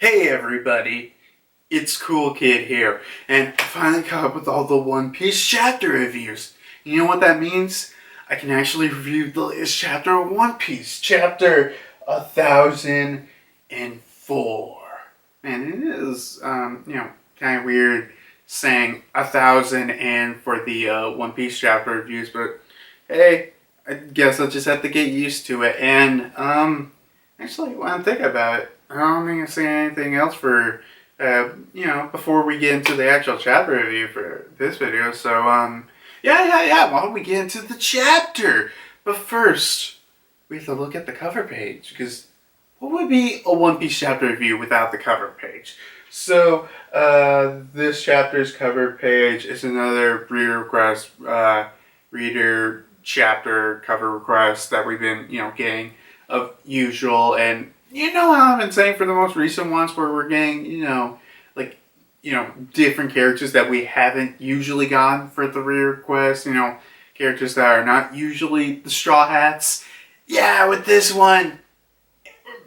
Hey everybody, it's Cool Kid here, and I finally caught up with all the One Piece chapter reviews. You know what that means? I can actually review the latest chapter of One Piece, chapter 1004. Man, it is, kind of weird saying 1000 and for the One Piece chapter reviews, but hey, I guess I'll just have to get used to it. And, actually, when I'm thinking about it, I don't think I've seen anything else for, before we get into the actual chapter review for this video. So, yeah. Why don't we get into the chapter? But first, we have to look at the cover page, because what would be a One Piece chapter review without the cover page? So, this chapter's cover page is another reader request, reader chapter cover request that we've been, getting of usual. And you know how I've been saying for the most recent ones where we're getting, different characters that we haven't usually gotten for the reader request, characters that are not usually the Straw Hats. Yeah, with this one,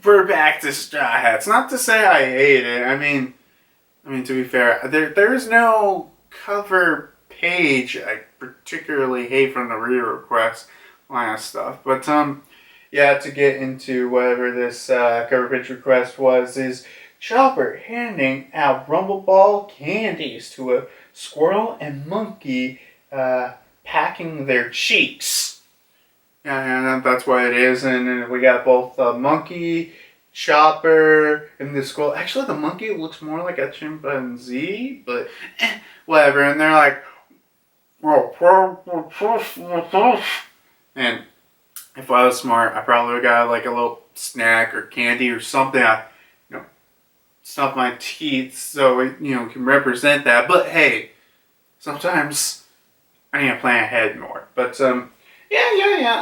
we're back to Straw Hats. Not to say I hate it. I mean, to be fair, there is no cover page I particularly hate from the reader request line of stuff. But, to get into whatever this cover page request was, is Chopper handing out Rumble Ball candies to a squirrel and monkey packing their cheeks. Yeah, that's what it is. And we got both the monkey, Chopper, and the squirrel. Actually, the monkey looks more like a chimpanzee, but whatever. And they're like, and if I was smart, I probably would have got like a little snack or candy or something. Stuff my teeth so it, can represent that. But hey, sometimes I need to plan ahead more. But yeah.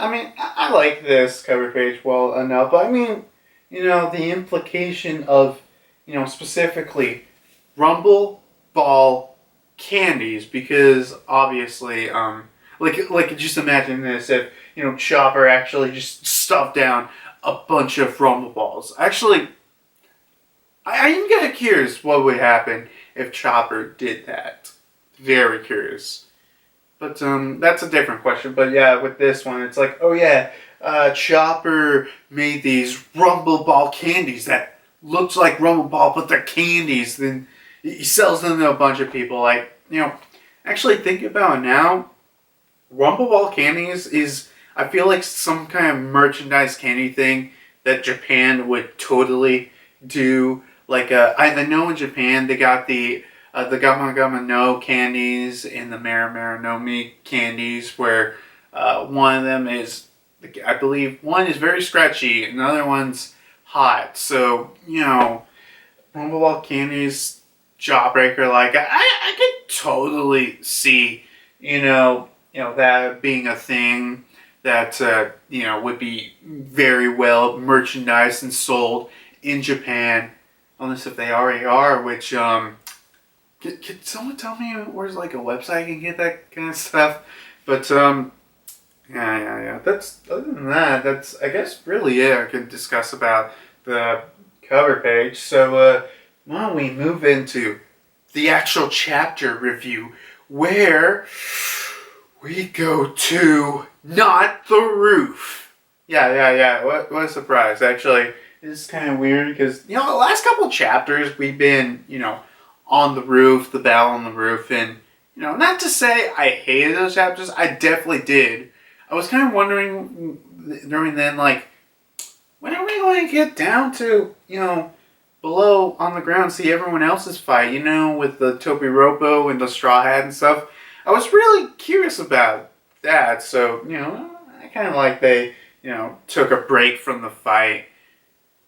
I mean, I like this cover page well enough. But I mean, the implication of, specifically Rumble Ball candies, because obviously, like just imagine this if, Chopper actually just stuffed down a bunch of Rumble Balls. Actually, I am kind of curious what would happen if Chopper did that. Very curious. But that's a different question. But yeah, with this one, it's like, Chopper made these Rumble Ball candies that looks like Rumble Ball, but they're candies. Then he sells them to a bunch of people. Like, actually think about it now. Rumble Ball candies is, I feel like, some kind of merchandise candy thing that Japan would totally do. Like, I know in Japan they got the Gama Gama No candies and the Mara Mara no Mi candies, where one of them is, I believe, one is very scratchy and the other one's hot. So, Rumble Ball candies, Jawbreaker, like, I could totally see, that being a thing that, would be very well merchandised and sold in Japan. Unless if they already are, which, could someone tell me where's, like, a website I can get that kind of stuff? But, yeah. Other than that, that's, I guess, really it I can discuss about the cover page. So, why don't we move into the actual chapter review, where we go to not the roof. Yeah. What a surprise. Actually, it's kind of weird because, the last couple chapters we've been, on the roof, the battle on the roof, and, not to say I hated those chapters, I definitely did. I was kind of wondering during then, like, when are we going to get down to, below on the ground, see everyone else's fight, with the Topiropo and the Straw Hat and stuff. I was really curious about that, so, I kind of like they, took a break from the fight.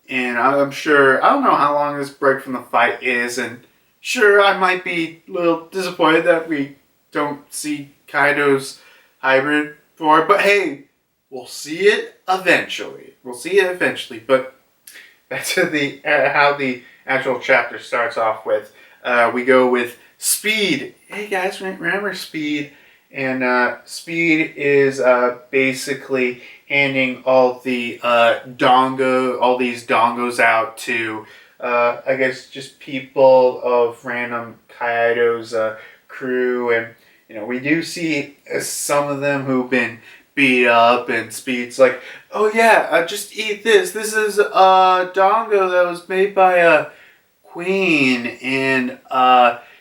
And I'm sure, I don't know how long this break from the fight is, and sure, I might be a little disappointed that we don't see Kaido's hybrid for it, but hey, we'll see it eventually. But back to the how the actual chapter starts off with. We go with Speed. Hey guys, remember Speed? And Speed is basically handing all these dongos out to I guess just people of random Kaido's crew, and we do see some of them who've been beat up, and Speed's like, oh yeah, just eat this. This is a dango that was made by a queen, and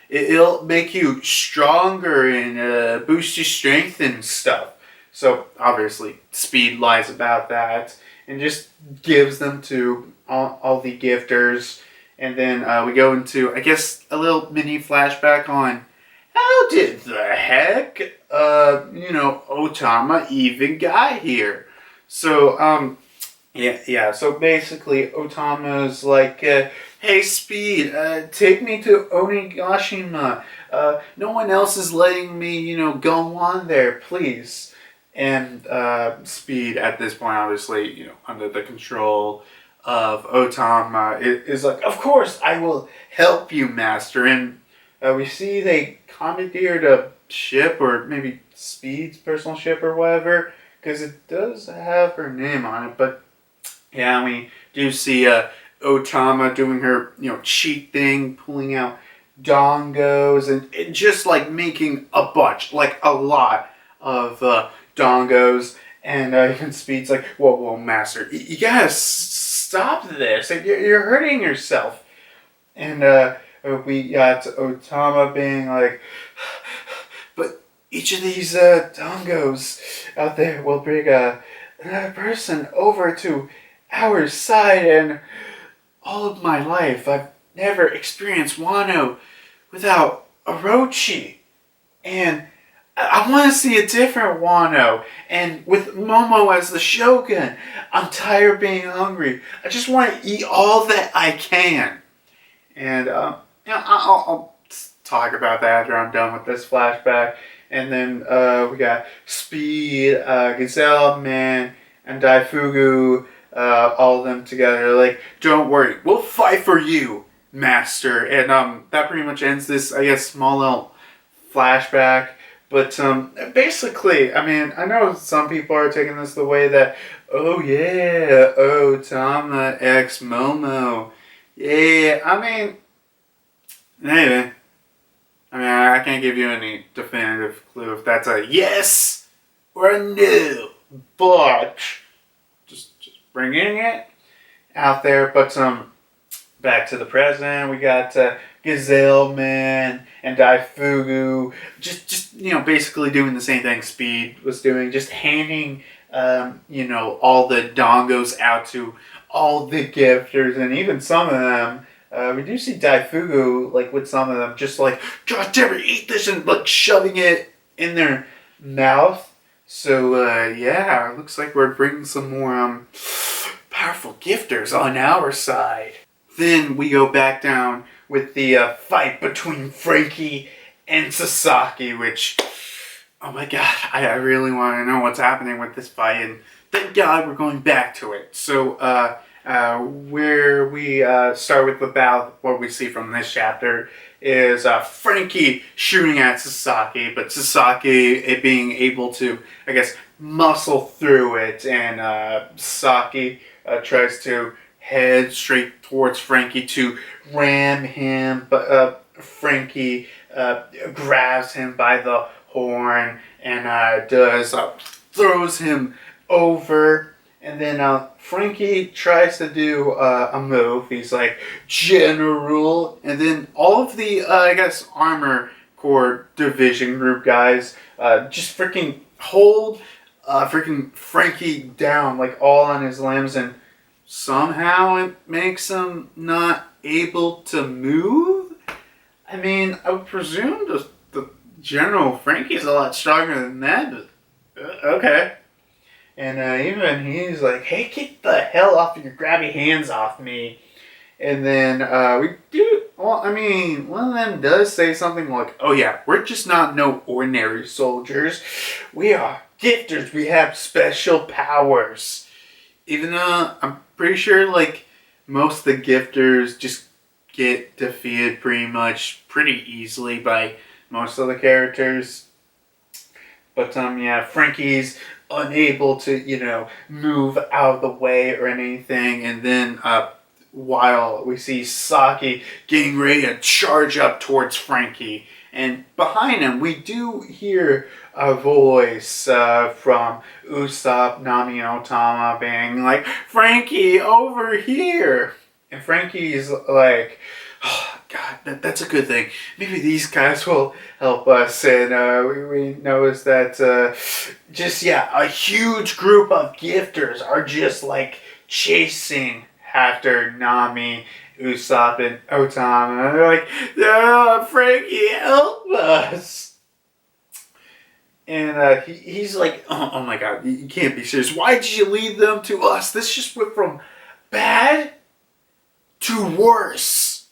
it'll make you stronger and boost your strength and stuff. So obviously, Speed lies about that and just gives them to all the gifters. And then we go into, I guess, a little mini flashback on how did the heck, Otama even got here. So, yeah. So basically, Otama's like, hey, Speed, take me to Onigashima. No one else is letting me, go on there, please. And Speed, at this point, obviously, under the control of Otama, is like, of course, I will help you, Master. And we see they commandeered a ship, or maybe Speed's personal ship or whatever, because it does have her name on it. But yeah, we do see Otama doing her, cheat thing, pulling out dongos, and just like making a bunch, like a lot of dongos. And even Speed's like, whoa, Master, you gotta stop this. You're hurting yourself. And we got Otama being like, but each of these dongos out there will bring another person over to our side, and all of my life I've never experienced Wano without Orochi, and I want to see a different Wano, and with Momo as the Shogun. I'm tired of being hungry. I just want to eat all that I can. And I'll talk about that after I'm done with this flashback. And then we got Speed, Gazelle Man, and Daifugu, all of them together. Like, don't worry, we'll fight for you, Master. And that pretty much ends this, I guess, small little flashback. But basically, I mean, I know some people are taking this the way that, oh yeah, Otama X Momo. Yeah, I mean, maybe. I mean, I can't give you any definitive clue if that's a yes or a no. But just bringing it out there. But back to the present, we got Gazelle Man and Daifugu, just basically doing the same thing Speed was doing, just handing all the dongos out to all the gifters, and even some of them. We do see Daifugu, like, with some of them, just like, God damn it, eat this, and like shoving it in their mouth. So yeah, it looks like we're bringing some more powerful gifters on our side. Then we go back down with the fight between Franky and Sasaki, which, oh my god, I really want to know what's happening with this fight, and thank God we're going back to it. So, where we start with the battle, what we see from this chapter is Franky shooting at Sasaki, but Sasaki being able to, I guess, muscle through it, and Sasaki tries to head straight towards Franky to ram him, but Franky grabs him by the horn and throws him over. And then Franky tries to do a move. He's like, General. And then all of the, I guess, Armor Corps Division group guys just freaking hold freaking Franky down, like, all on his limbs. And somehow it makes him not able to move? I mean, I would presume the General Franky's a lot stronger than that, but okay. And even he's like, hey, get the hell off of your grabby hands off me. And then we do, well, I mean, one of them does say something like, oh yeah, we're just not no ordinary soldiers. We are gifters. We have special powers. Even though I'm pretty sure, like, most of the gifters just get defeated pretty easily by most of the characters. But yeah, Franky's unable to, move out of the way or anything. And then while we see Sasaki getting ready to charge up towards Franky. And behind him, we do hear a voice from Usopp, Nami, and Otama being like, Franky, over here! And Franky's like, oh, God, that's a good thing. Maybe these guys will help us. And we notice that a huge group of gifters are just like chasing after Nami, Usopp, and Otama. And they're like, Franky, help us! And he's like, oh my God, you can't be serious. Why did you lead them to us? This just went from bad to worse.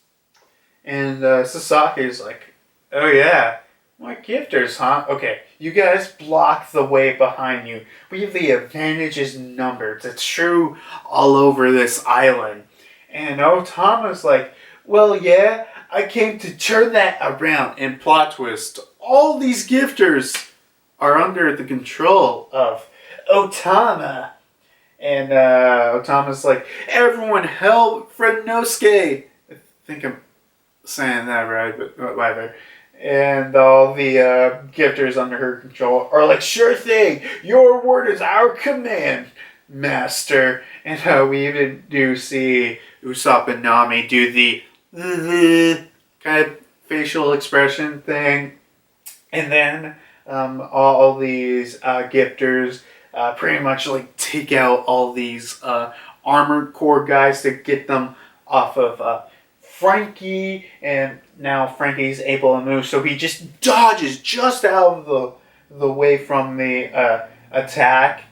And Sasaki's like, oh yeah, what gifters, huh? Okay, you guys block the way behind you. We have the advantage is numbers. It's true all over this island. And Otama's like, well, yeah, I came to turn that around. And plot twist, all these gifters are under the control of Otama. And Otama's like, everyone help Frenosuke. I think I'm saying that right, but whatever. And all the gifters under her control are like, sure thing, your word is our command, master. And we even do see Usopp and Nami do the kind of facial expression thing. And then all these gifters pretty much like take out all these armored core guys to get them off of Franky, and now Franky's able to move, so he just dodges just out of the way from the attack.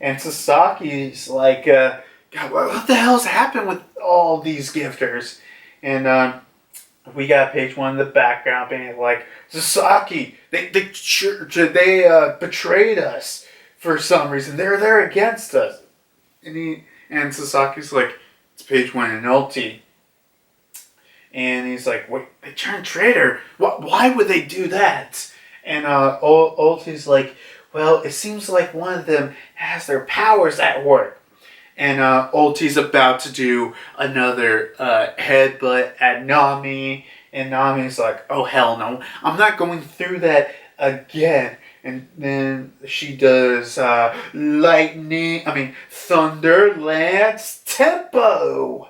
And Sasaki's like, God, what the hell's happened with all these gifters? And we got page one in the background being like, Sasaki, they betrayed us for some reason. They're against us. And Sasaki's like, it's page one in Ulti. And he's like, wait, they turned traitor? Why would they do that? And Ulti's like, well, it seems like one of them has their powers at work. And Ulti's about to do another headbutt at Nami. And Nami's like, oh, hell no. I'm not going through that again. And then she does Thunder Lance Tempo.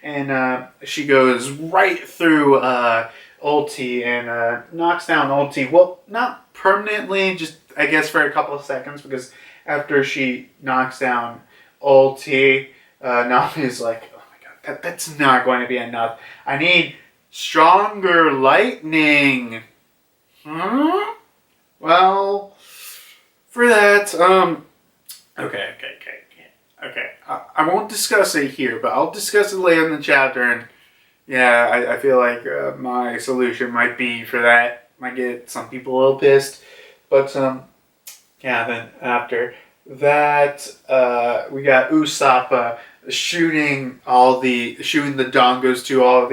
And she goes right through Ulti and knocks down Ulti. Well, not permanently, just I guess for a couple of seconds, because after she knocks down Ulti, Nami's like, oh my God, that's not going to be enough. I need stronger lightning. Well, for that, okay. I won't discuss it here, but I'll discuss it later in the chapter. And yeah, I feel like my solution might be for that. Might get some people a little pissed, but yeah. Then after that, we got Usopp shooting the dangos to all of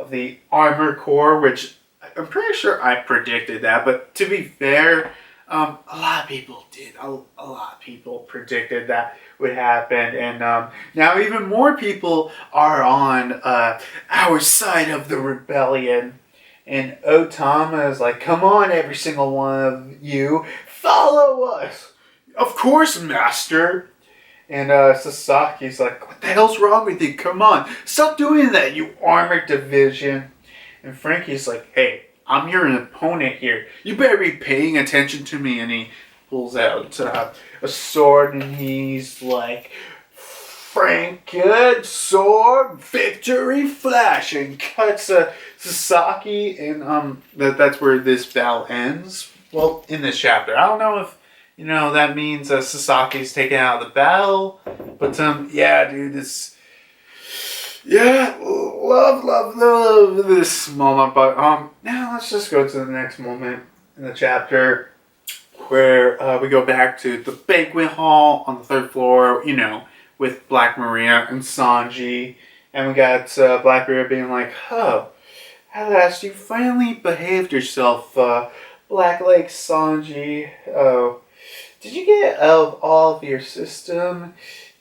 the armor core, which I'm pretty sure I predicted that. But to be fair, a lot of people did. A lot of people predicted that would happen, and now even more people are on our side of the rebellion. And Otama is like, come on, every single one of you, follow us. Of course, master. And Sasaki's like, what the hell's wrong with you? Come on, stop doing that, you armored division. And Franky's like, hey, I'm your opponent here. You better be paying attention to me. And he pulls out a sword, and he's like, Franky sword, victory flash, and cuts Sasaki. And that's where this battle ends. Well, in this chapter, I don't know if that means Sasaki's taken out of the battle, but yeah, dude, this. Yeah, love this moment, but now let's just go to the next moment in the chapter where we go back to the banquet hall on the third floor, with Black Maria and Sanji, and we got Black Maria being like, oh, at last you finally behaved yourself, Black Lake Sanji. Oh, did you get out of all of your system?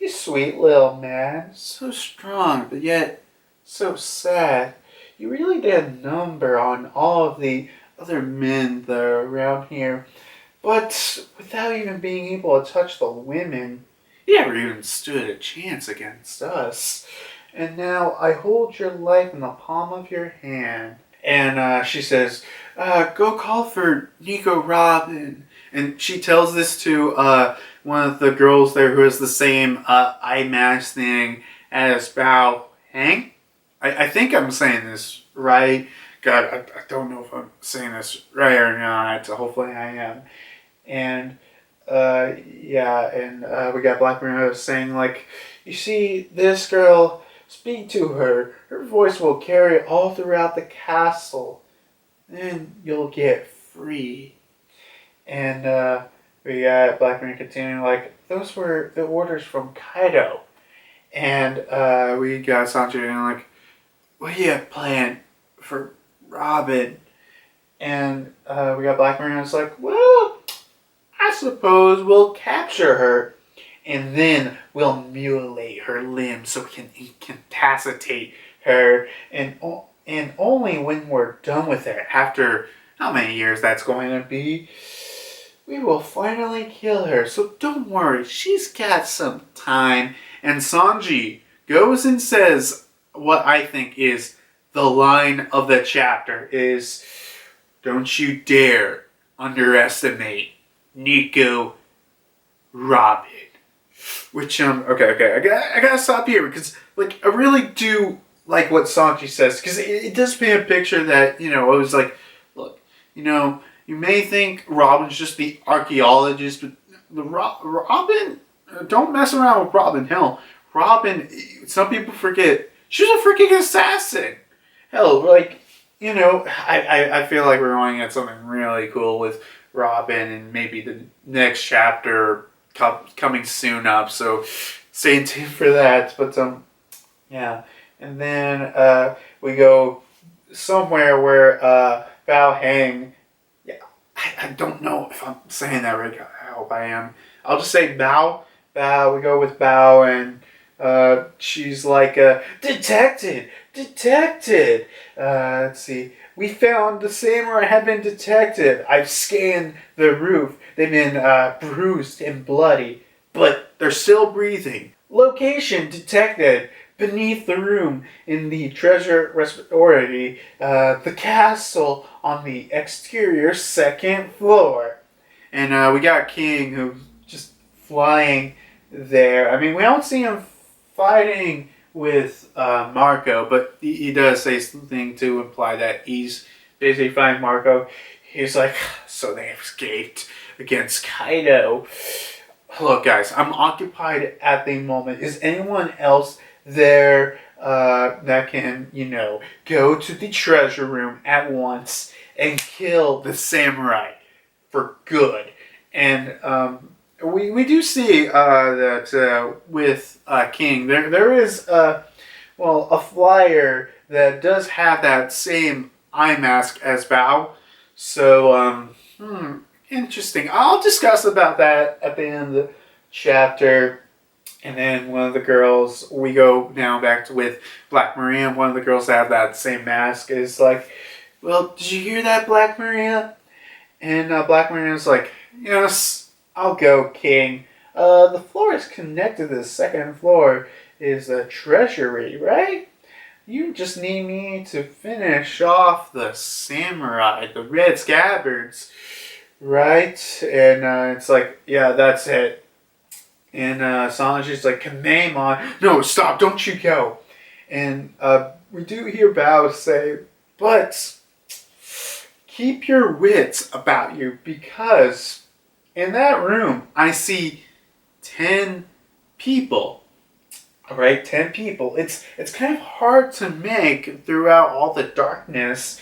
You sweet little man. So strong, but yet so sad. You really did a number on all of the other men that are around here. But without even being able to touch the women, you never even stood a chance against us. And now I hold your life in the palm of your hand. And she says, go call for Nico Robin. And she tells this to one of the girls there who has the same eye mask thing as Bao Hang. I think I'm saying this right. God, I don't know if I'm saying this right or not. Hopefully I am. And we got Black Mirror saying, like, you see, this girl, speak to her. Her voice will carry all throughout the castle. Then you'll get free. And we got Black Mirror continuing, like, those were the orders from Kaido. And we got Sanji and like, what do you plan for Robin? And we got Black Mirror and it's like, well, I suppose we'll capture her. And then we'll mutilate her limbs so we can incapacitate her. And only when we're done with her, after how many years that's going to be, we will finally kill her. So don't worry, she's got some time. And Sanji goes and says what I think is the line of the chapter is, don't you dare underestimate Nico Robin. Which, okay, I gotta stop here because, like, I really do like what Sanji says because it does paint a picture that, it was like, look, you may think Robin's just the archaeologist, but Robin, don't mess around with Robin. Hell, Robin, some people forget, she's a freaking assassin. Hell, like, I feel like we're going at something really cool with Robin and maybe the next chapter coming soon up, so stay tuned for that. But yeah, and then we go somewhere where Bao Hang. Yeah, I don't know if I'm saying that right. I hope I am. I'll just say Bao. We go with Bao, and she's like, detected. Let's see. We found the samurai have been detected. I've scanned the roof. They've been bruised and bloody, but they're still breathing. Location detected beneath the room in the treasure repository, the castle on the exterior second floor. And we got King who's just flying there. I mean, we don't see him fighting with Marco, but he does say something to imply that he's basically fighting Marco. He's like, so they escaped against Kaido. Look, guys, I'm occupied at the moment. Is anyone else there that can, go to the treasure room at once and kill the samurai for good? And we do see that with King, there is a flyer that does have that same eye mask as Bao. So, interesting. I'll discuss about that at the end of the chapter. And then one of the girls, we go now back to with Black Maria. One of the girls that have that same mask is like, well, did you hear that, Black Maria? And Black Maria's like, yes, I'll go, King. The floor is connected to the second floor is a treasury, right? You just need me to finish off the samurai, the red scabbards, right? And it's like, yeah, that's it. And Sanji's like, Kamemon, no, stop, don't you go. And we do hear Bao say, but keep your wits about you, because in that room I see 10 people. All right, 10 people. It's kind of hard to make throughout all the darkness,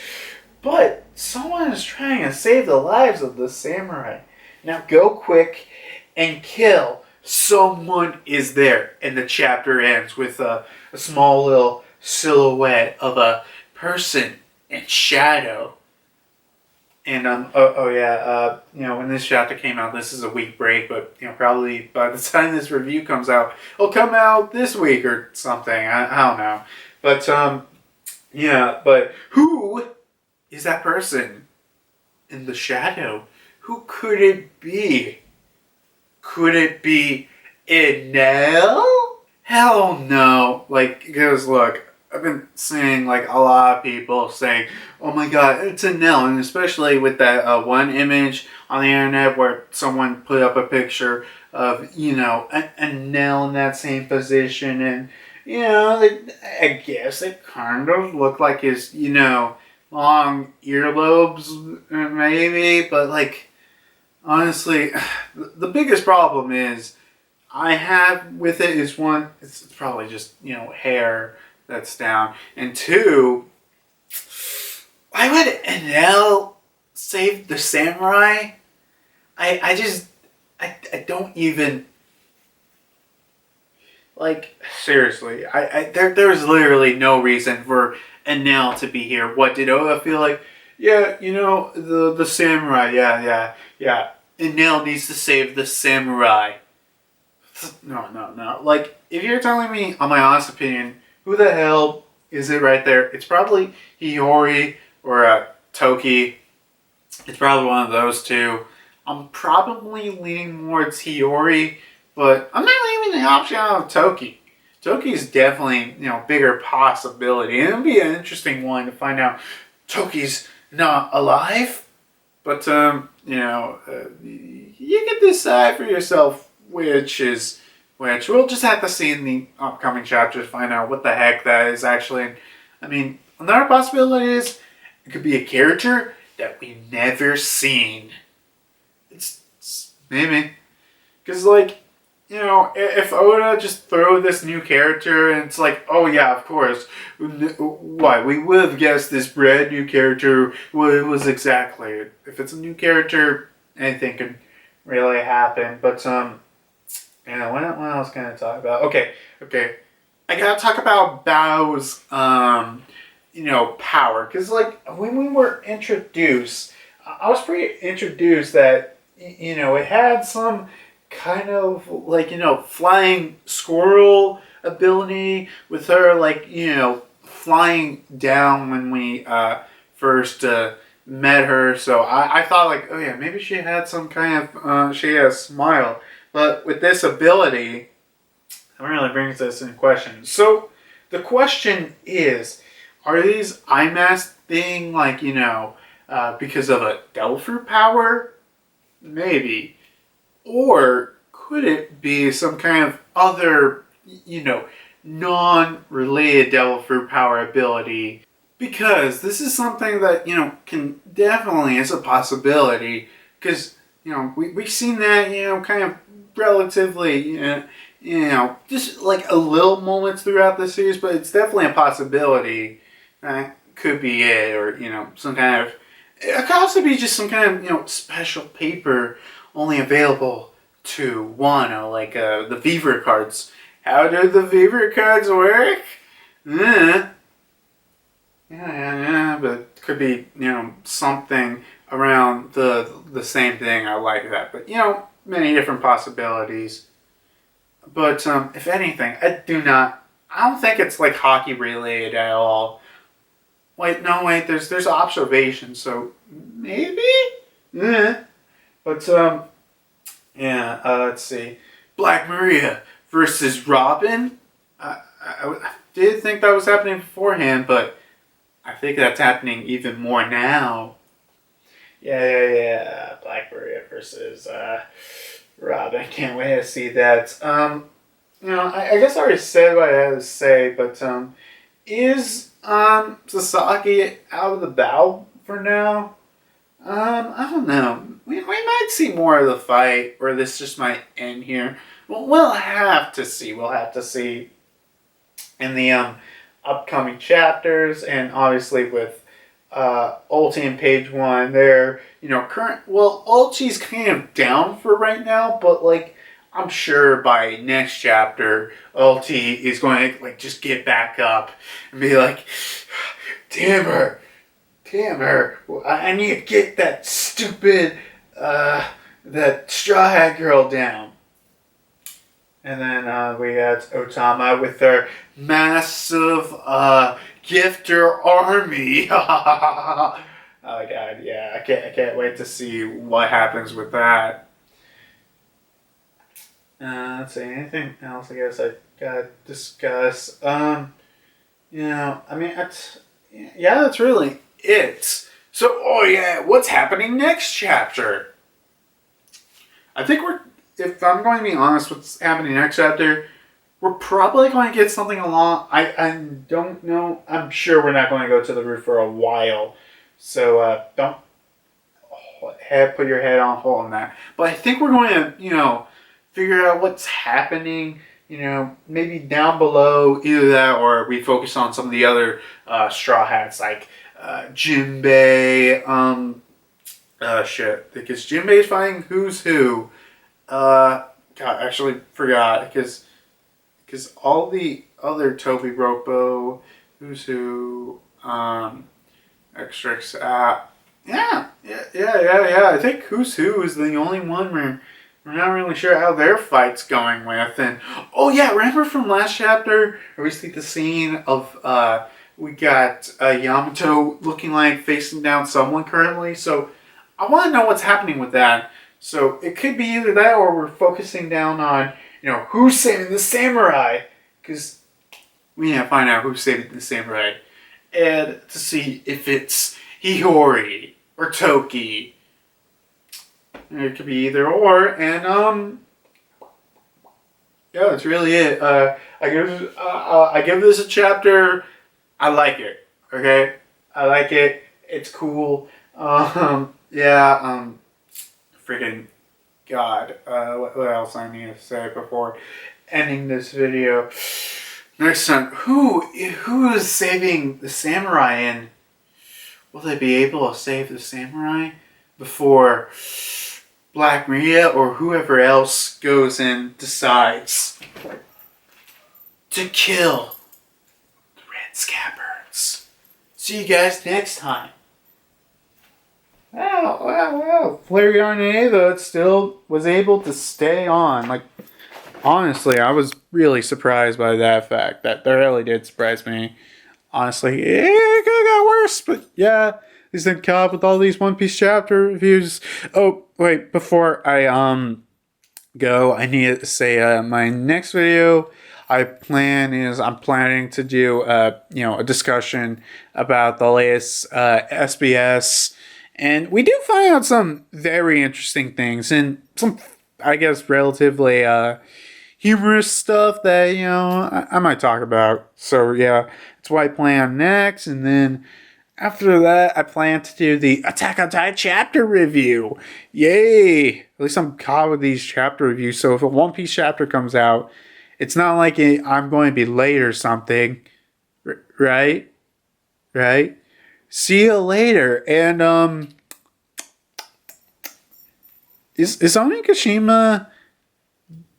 but someone is trying to save the lives of the samurai. Now go quick and kill. Someone is there. And the chapter ends with a small little silhouette of a person in shadow. And when this chapter came out, this is a week break, but probably by the time this review comes out, it'll come out this week or something. I don't know, but but who is that person in the shadow? Who could it be? Could it be Enel? Hell no! Because look, I've been seeing a lot of people saying, "Oh my God, it's Enel," and especially with that one image on the internet where someone put up a picture of Enel in that same position, and I guess it kind of looked like his long earlobes maybe, but honestly, the biggest problem is I have with it is one, it's probably just hair that's down. And two, why would Enel save the samurai? I don't even seriously. There's literally no reason for Enel to be here. What did Oda feel like? Yeah, the samurai. Yeah. Enel needs to save the samurai. No. If you're telling me, on my honest opinion, who the hell is it right there? It's probably Hiyori or Toki. It's probably one of those two. I'm probably leaning more towards Hiyori, but I'm not leaving the option out of Toki. Toki's definitely, bigger possibility. And it'll be an interesting one to find out Toki's not alive. But, you can decide for yourself which is which. We'll just have to see in the upcoming chapters, find out what the heck that is actually. I mean, another possibility is it could be a character that we've never seen. It's maybe. Because, if Oda just throw this new character and it's oh yeah, of course, why, we would have guessed this brand new character, what it was exactly. If it's a new character, anything could really happen. But, what else can I talk about? Okay. I gotta talk about Bao's, power. Because, when we were introduced, I was pretty introduced that, it had some kind of flying squirrel ability with her flying down when we first met her. So I thought oh yeah, maybe she had some kind of she had a smile, but with this ability it really brings this in question. So the question is, are these eye masks being because of a devil fruit power? Maybe. Or could it be some kind of other, non-related devil fruit power ability? Because this is something that, can definitely is a possibility. Because, we've seen that, kind of relatively, just a little moments throughout the series, but it's definitely a possibility. That could be it, or, some kind of, it could also be just some kind of, special paper only available to Wano, the Fever cards. How do the Fever cards work? Yeah, but it could be, something around the same thing. I like that. But, many different possibilities. But, if anything, I don't think it's, hockey related at all. Wait, there's observation, so maybe? Yeah. But, let's see. Black Maria versus Robin. I did think that was happening beforehand, but I think that's happening even more now. Yeah. Black Maria versus Robin. Can't wait to see that. I guess I already said what I had to say, but is Sasaki out of the battle for now? I don't know. We might see more of the fight, or this just might end here. Well, we'll have to see. We'll have to see in the upcoming chapters, and obviously with Ulti and Page 1, they're, Ulti's kind of down for right now, but, I'm sure by next chapter, Ulti is going to, just get back up and be like, damn Hammer, I need to get that stupid, that Straw Hat Girl down. And then we got Otama with their massive gifter army. Oh god, yeah, I can't wait to see what happens with that. Let's see, anything else I guess I gotta discuss. I mean, that's really it. So, oh yeah, what's happening next chapter? I think if I'm going to be honest, what's happening next chapter, we're probably going to get something along. I don't know. I'm sure we're not going to go to the roof for a while. So don't put your head on hold on that. But I think we're going to, figure out what's happening. Maybe down below, either that or we focus on some of the other Straw Hats like Jinbei. Because Jinbei's fighting Who's Who. God, I actually forgot because all the other Toby Ropo, Who's Who, extras. Yeah. I think Who's Who is the only one we're not really sure how their fight's going with. And oh yeah, remember from last chapter where we see the scene of we got Yamato looking like facing down someone currently. So I want to know what's happening with that. So it could be either that or we're focusing down on, who's saving the samurai. Because we need to find out who's saving the samurai. And to see if it's Hihori or Toki. It could be either or. And, yeah, that's really it. I give this a chapter. I like it. Okay? I like it. It's cool. Freaking God. What else I need to say before ending this video? Next time, who is saving the samurai, and will they be able to save the samurai before Black Maria or whoever else goes and decides to kill the Red Scabbards? See you guys next time. Well. Flareon and Ava still was able to stay on. Like, honestly, I was really surprised by that fact. That really did surprise me. Honestly, it could have got worse, but yeah, at least I'm caught up with all these One Piece chapter reviews. Oh, wait, before I go, I need to say my next video I'm planning to do a discussion about the latest SBS. And we do find out some very interesting things and some, I guess, relatively humorous stuff that, I might talk about. So, yeah, that's what I plan next. And then after that, I plan to do the Attack on Titan chapter review. Yay! At least I'm caught with these chapter reviews. So if a One Piece chapter comes out, it's not like I'm going to be late or something. Right? See you later. And is Onigashima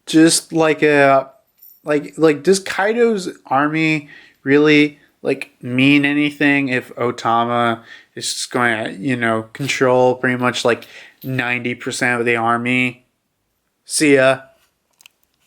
just like does Kaido's army really mean anything if Otama is just going to control pretty much 90% of the army? See ya.